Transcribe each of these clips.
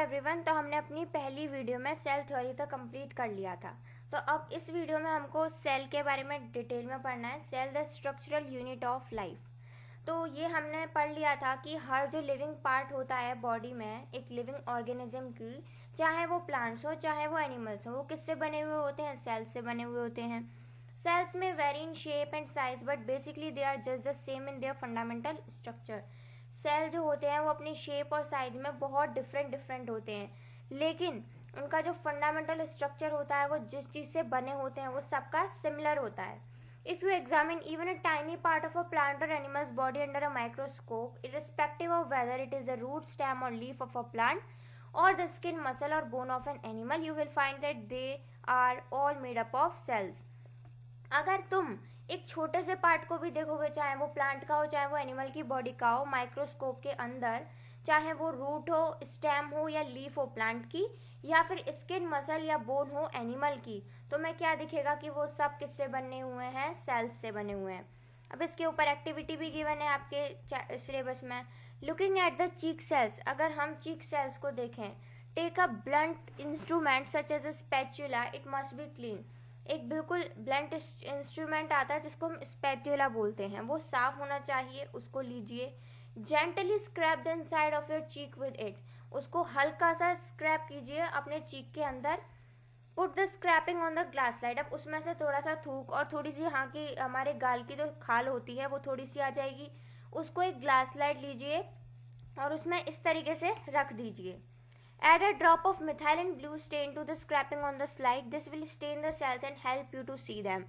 Everyone. तो हमने अपनी पहली वीडियो में सेल थ्योरी तक कंप्लीट कर लिया था। तो अब इस वीडियो में हमको सेल के बारे में डिटेल में पढ़ना है। Cell the structural unit of life. तो ये हमने पढ़ लिया था कि हर जो लिविंग पार्ट होता है बॉडी में, एक लिविंग ऑर्गेनिज्म की, चाहे वो प्लांट्स हो चाहे वो एनिमल्स हो, वो किससे बने हुए होते हैं? सेल्स से बने हुए होते हैं। सेल्स में vary in shape and size but basically they are just the same in their fundamental structure. Cell जो होते हैं वो अपनी शेप और साइज में बहुत डिफरेंट होते हैं, लेकिन उनका जो फंडामेंटल स्ट्रक्चर होता है वो जिस चीज़ से बने होते हैं वो सबका सिमिलर होता है। If you examine even a tiny part of a plant और animals body under a microscope, irrespective of whether it is the root, stem or leaf of a plant or the skin, muscle or bone of an animal, you will find that they are all made up of cells. अगर तुम एक छोटे से part को भी देखोगे, चाहे वो प्लांट का हो चाहे वो एनिमल की बॉडी का हो, माइक्रोस्कोप के अंदर, चाहे वो रूट हो, स्टेम हो या लीफ हो प्लांट की, या फिर स्किन, मसल या बोन हो एनिमल की, तो मैं क्या दिखेगा कि वो सब किससे बने हुए हैं? सेल्स से बने हुए हैं। अब इसके ऊपर एक्टिविटी भी गिवन है आपके सिलेबस में। Looking at the cheek cells, अगर हम चीक सेल्स को देखें, take a blunt instrument such as a spatula, it must be clean. एक बिल्कुल ब्लंट इंस्ट्रूमेंट आता है जिसको हम स्पैचुला बोलते हैं, वो साफ होना चाहिए, उसको लीजिए। Gently scrape the inside of your cheek with it, उसको हल्का सा स्क्रैप कीजिए अपने चीक के अंदर। Put the scraping on the glass slide, अब उसमें से थोड़ा सा थूक और थोड़ी सी यहाँ की हमारे गाल की जो खाल होती है वो थोड़ी सी आ जाएगी, उसको एक ग्लास स्लाइड लीजिए और उसमें इस तरीके से रख दीजिए। Add a drop of methylene blue stain to the scraping on the slide. This will stain the cells and help you to see them.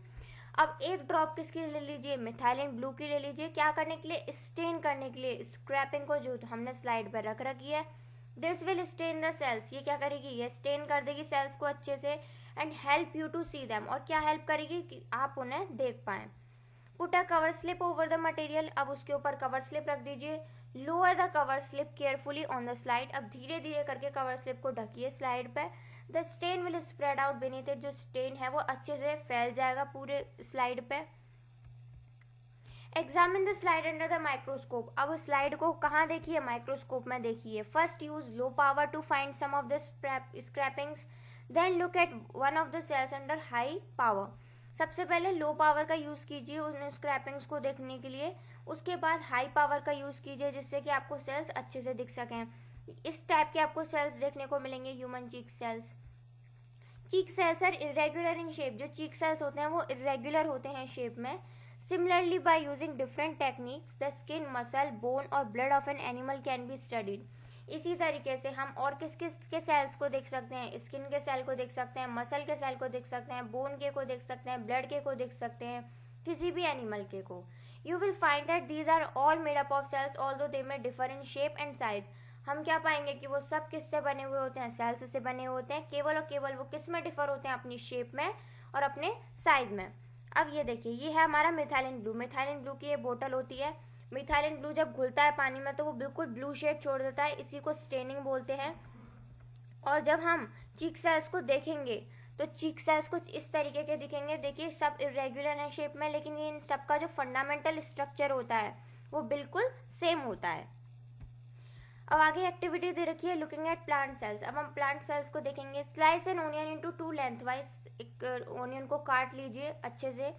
अब एक ड्रॉप किसकी ले लीजिए? मिथाइलिन ब्लू की ले लीजिए। क्या करने के लिए? स्टेन करने के लिए स्क्रैपिंग को जो हमने स्लाइड पर रख रखी है। This will stain the cells, ये क्या करेगी? ये स्टेन कर देगी सेल्स को अच्छे से। And help you to see them, और क्या हेल्प करेगी? कि आप उन्हें देख पाएं। Put a cover slip over the material, अब उसके ऊपर कवर स्लिप रख दीजिए। Lower the cover slip carefully on the slide, अब धीरे धीरे करके कवर स्लिप को ढकिए स्लाइड पे। The stain will spread out beneath it, जो स्टेन है वो अच्छे से फैल जाएगा पूरे स्लाइड पे। Examine the slide under the microscope, अब स्लाइड को कहाँ देखिए? माइक्रोस्कोप में देखिए। First use low power to find some of the scrapings, then look at one of the cells under high power. सबसे पहले लो पावर का यूज़ कीजिए उन स्क्रैपिंग्स को देखने के लिए, उसके बाद हाई पावर का यूज़ कीजिए जिससे कि आपको सेल्स अच्छे से दिख सकें। इस टाइप के आपको सेल्स देखने को मिलेंगे, human cheek cells. Cheek cells are irregular in shape, जो चीक सेल्स होते हैं वो इरेगुलर होते हैं शेप में। Similarly by using different techniques the skin, muscle, bone और blood of an animal can be studied. इसी तरीके से हम और किस किस के सेल्स को देख सकते हैं? स्किन के सेल को देख सकते हैं, मसल के सेल को देख सकते हैं, बोन के को देख सकते हैं, ब्लड के को देख सकते हैं, किसी भी एनिमल के को। You will find that these are all made up of cells although they may differ in shape and size. हम क्या पाएंगे कि वो सब किससे बने हुए होते हैं? सेल्स से बने होते हैं। केवल और केवल वो किस में डिफर होते हैं? अपनी शेप में और अपने साइज में। अब ये देखिए, ये है हमारा मिथाइलिन ब्लू। मिथाइलिन ब्लू की ये बोतल होती है। मिथाइलिन ब्लू जब घुलता है पानी में तो वो बिल्कुल ब्लू शेड छोड़ देता है, इसी को स्टेनिंग बोलते हैं। और जब हम चीक सेल्स को देखेंगे तो चीक सेल्स कुछ इस तरीके के दिखेंगे। देखिए सब इरेगुलर है शेप में, लेकिन ये इन सबका जो फंडामेंटल स्ट्रक्चर होता है वो बिल्कुल सेम होता है। अब आगे एक्टिविटी दे रखी है लुकिंग एट प्लांट सेल्स। अब हम प्लांट सेल्स को देखेंगे। Slice an onion into two lengthwise, एक ओनियन को काट लीजिए अच्छे से।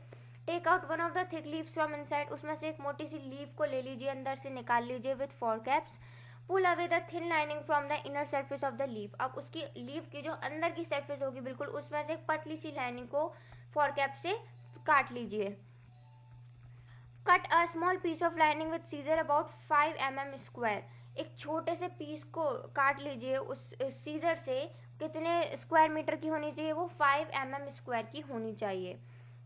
Take out one of the thick leaves from inside, उसमें से एक मोटी सी लीफ को ले लीजिए, अंदर से निकाल लीजिए with forceps. Pull away the thin lining from the inner surface of the leaf, अब उसकी लीफ की जो अंदर की सरफेस होगी बिल्कुल, उसमें से एक पतली सी लाइनिंग को फोरकैप से काट लीजिए। Cut a small piece of lining with scissor about 5 mm square, एक छोटे से पीस को काट लीजिए उस सीजर से। कितने स्क्वायर मीटर की होनी चाहिए? वो 5 mm स्क्वायर की होनी चाहिए।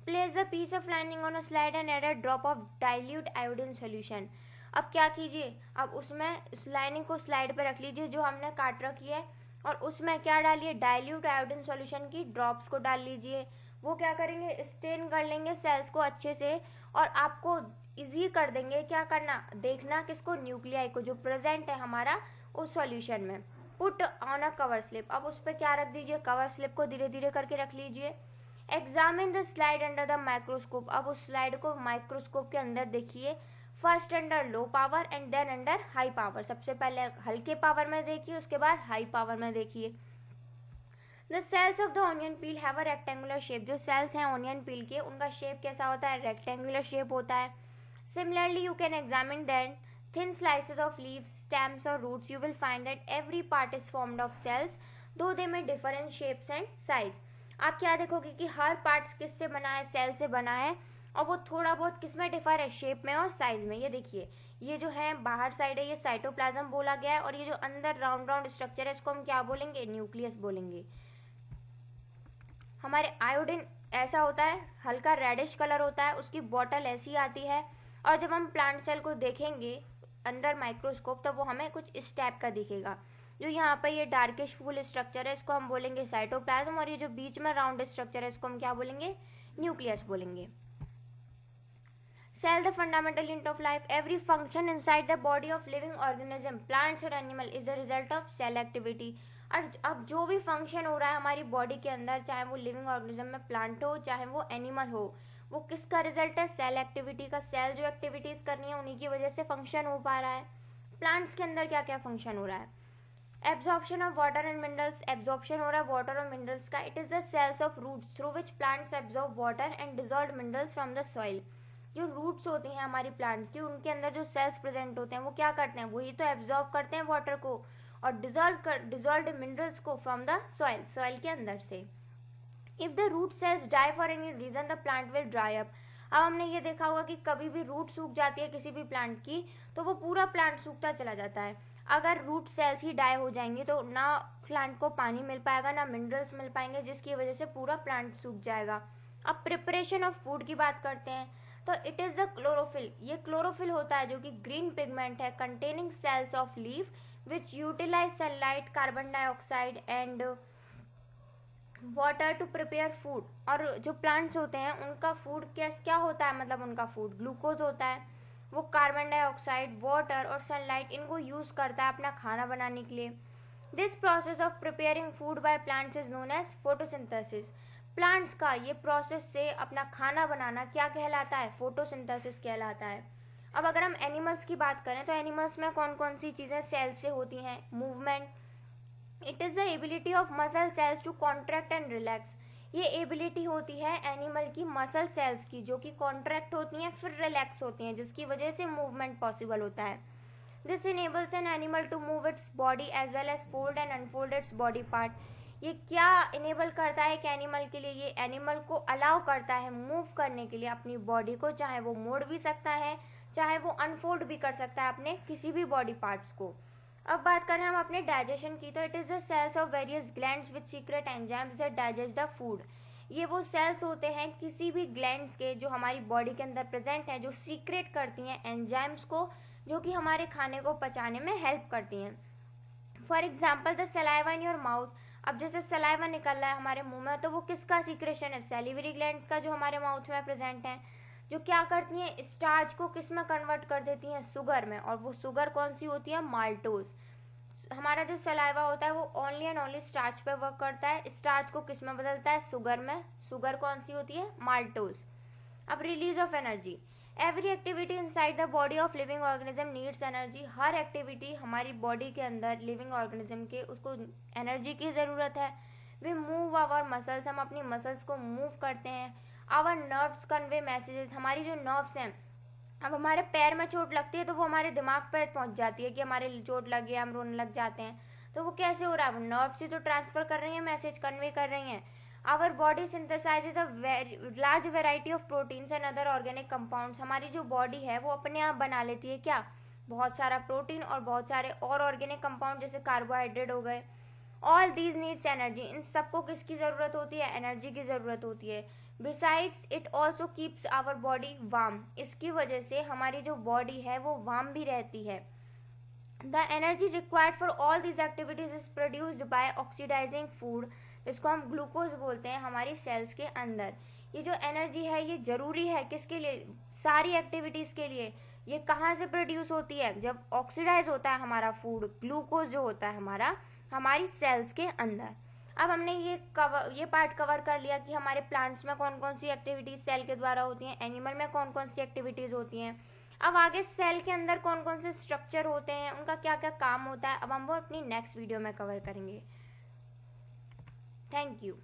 Place the piece of lining on a slide and add a drop of dilute iodine solution. अब क्या कीजिए? अब उसमें उस लाइनिंग को स्लाइड पर रख लीजिए जो हमने काट रखी है, और उसमें क्या डालिए? डाइल्यूट आयोडीन सॉल्यूशन की ड्रॉप्स को डाल लीजिए। वो क्या करेंगे? स्टेन कर लेंगे सेल्स को अच्छे से, और आपको इजी कर देंगे क्या करना? देखना किसको? न्यूक्लियाई को, जो प्रेजेंट है हमारा उस सॉल्यूशन में। Put on a cover slip, अब उस पर क्या रख दीजिए? कवर स्लिप को धीरे धीरे करके रख लीजिए। Examine the slide under the microscope, अब उस स्लाइड को माइक्रोस्कोप के अंदर देखिए। First under low power and then under high power. सबसे पहले हल्के पावर में देखिए, उसके बाद हाई पावर में देखिए। The cells of the onion peel have a rectangular shape. जो सेल्स हैं ऑनियन पील के, उनका शेप कैसा होता है? रेक्टेंगुलर शेप होता है। Similarly you can examine that thin slices of leaves, stems or roots, you will find that every part is formed of cells, though they may differ in shapes and size. आप क्या देखोगे कि हर part किससे बना है? Cell से बना है, और वो थोड़ा बहुत किसमें डिफर है? शेप में और साइज में। ये देखिए, ये जो है बाहर साइड है, ये साइटोप्लाज्म बोला गया है, और ये जो अंदर राउंड राउंड स्ट्रक्चर है, इसको हम क्या बोलेंगे? न्यूक्लियस बोलेंगे। हमारे आयोडीन ऐसा होता है, हल्का रेडिश कलर होता है, उसकी बॉटल ऐसी आती है, और जब हम प्लांट सेल को देखेंगे अंडर माइक्रोस्कोप तब वो हमें कुछ इस टाइप का दिखेगा। जो यहाँ पे ये डार्किश फुल स्ट्रक्चर है, इसको हम बोलेंगे साइटोप्लाज्म, और ये जो बीच में राउंड स्ट्रक्चर है, इसको हम क्या बोलेंगे? न्यूक्लियस बोलेंगे। Cell, the fundamental unit of life. Every function inside the body of living organism, plants or animal, is the result of cell activity. और अब जो भी फंक्शन हो रहा है हमारी बॉडी के अंदर, चाहे वो लिविंग ऑर्गेनिज्म में प्लांट हो चाहे वो एनिमल हो, वो किसका रिजल्ट है? सेल एक्टिविटी का। सेल जो एक्टिविटीज करनी है उन्हीं की वजह से फंक्शन हो पा रहा है। प्लांट्स के अंदर क्या क्या फंक्शन हो रहा है? Absorption of water and minerals. Absorption हो रहा है वाटर और मिनरल्स का। It is the cells of roots through which plants absorb water and dissolve minerals from the soil. जो रूट्स होती हैं हमारी प्लांट्स की, उनके अंदर जो सेल्स प्रेजेंट होते हैं वो क्या करते हैं? वही तो एब्जॉर्ब करते हैं वाटर को और डिजॉल्व मिनरल्स को फ्रॉम द सॉइल के अंदर से। If the root cells die for any reason the plant will dry up. अब हमने ये देखा होगा कि कभी भी रूट सूख जाती है किसी भी प्लांट की, तो वो पूरा प्लांट सूखता चला जाता है। अगर रूट सेल्स ही डाई हो जाएंगी तो ना प्लांट को पानी मिल पाएगा, ना मिनरल्स मिल पाएंगे, जिसकी वजह से पूरा प्लांट सूख जाएगा। अब प्रिपरेशन ऑफ फूड की बात करते हैं, तो इट इज द क्लोरोफिल। ये क्लोरोफिल होता है जो कि ग्रीन पिगमेंट है containing cells of leaf which utilize sunlight, carbon dioxide and water to prepare food. और जो प्लांट्स होते हैं उनका फूड क्या होता है? मतलब उनका फूड ग्लूकोज होता है। वो कार्बन डाइऑक्साइड, वाटर और सनलाइट इनको यूज करता है अपना खाना बनाने के लिए। This process of preparing food by plants is known as photosynthesis. Plants का ये प्रोसेस से अपना खाना बनाना क्या कहलाता है? फोटोसिंथेसिस कहलाता है। अब अगर हम एनिमल्स की बात करें तो एनिमल्स में कौन कौन सी चीज़ें सेल से होती हैं? Movement. It is the ability of muscle cells to contract and relax. ये एबिलिटी होती है एनिमल की मसल सेल्स की, जो कि कॉन्ट्रैक्ट होती हैं फिर रिलैक्स होती हैं, जिसकी वजह से मूवमेंट पॉसिबल होता है। This enables an animal to move its body as well as fold and unfold its body part. ये क्या इनेबल करता है कि एनिमल के लिए? ये एनिमल को अलाउ करता है मूव करने के लिए अपनी बॉडी को, चाहे वो मोड़ भी सकता है चाहे वो अनफोल्ड भी कर सकता है अपने किसी भी बॉडी पार्ट्स को। अब बात करें हम अपने डाइजेशन की, तो it is the cells of various glands with secrete enzymes that digest the food. ये वो सेल्स होते हैं किसी भी ग्लैंड्स के जो हमारी बॉडी के अंदर प्रेजेंट हैं, जो सीक्रेट करती हैं एंजाइम्स को, जो कि हमारे खाने को पचाने में हेल्प करती हैं। For example the saliva in your mouth. अब जैसे सलाइवा निकल रहा है हमारे मुंह में, तो वो किसका सीक्रेशन है? सैलिवरी ग्लैंड्स का, जो हमारे माउथ में प्रेजेंट है, जो क्या करती हैं? स्टार्च को किस में कन्वर्ट कर देती हैं? शुगर में। और वो शुगर कौन सी होती है? माल्टोज। हमारा जो सलाइवा होता है वो ओनली एंड ओनली स्टार्च पे वर्क करता है। स्टार्च को किस में बदलता है? शुगर में। शुगर कौन सी होती है? माल्टोज। अब release of energy. Every activity inside the body of living organism needs energy. Her activity हमारी बॉडी के अंदर लिविंग ऑर्गेनिज्म के, उसको एनर्जी की ज़रूरत है। We move our muscles. हम अपनी मसल्स को मूव करते हैं। Our nerves convey messages. हमारी जो नर्व्स हैं, अब हमारे पैर में चोट लगती है तो वो हमारे दिमाग पे पहुंच जाती है कि हमारे चोट लगी है, हम रोने लग जाते हैं। तो वो कैसे हो रहा है? वो नर्व से तो ट्रांसफर कर रही है, मैसेज कन्वे कर रही हैं। Our body synthesizes a large variety of proteins and other organic compounds. हमारी जो बॉडी है वो अपने आप बना लेती है क्या? बहुत सारा प्रोटीन और बहुत सारे और ऑर्गेनिक कंपाउंड, जैसे कार्बोहाइड्रेट हो गए। All these needs energy. इन सबको किसकी ज़रूरत होती है? एनर्जी की ज़रूरत होती है। Besides it also keeps our body warm. इसकी वजह से हमारी जो बॉडी है वो वार्म भी रहती है। The energy required for all these activities is produced by oxidizing food, जिसको हम ग्लूकोज बोलते हैं, हमारी सेल्स के अंदर। ये जो एनर्जी है ये ज़रूरी है किसके लिए? सारी एक्टिविटीज़ के लिए। ये कहाँ से प्रोड्यूस होती है? जब ऑक्सीडाइज होता है हमारा फूड, ग्लूकोज जो होता है हमारा, हमारी सेल्स के अंदर। अब हमने ये पार्ट कवर कर लिया कि हमारे प्लांट्स में कौन कौन सी एक्टिविटीज सेल के द्वारा होती हैं, एनिमल में कौन कौन सी एक्टिविटीज होती हैं। अब आगे सेल के अंदर कौन कौन से स्ट्रक्चर होते हैं, उनका क्या क्या काम होता है, अब हम वो अपनी नेक्स्ट वीडियो में कवर करेंगे। Thank you.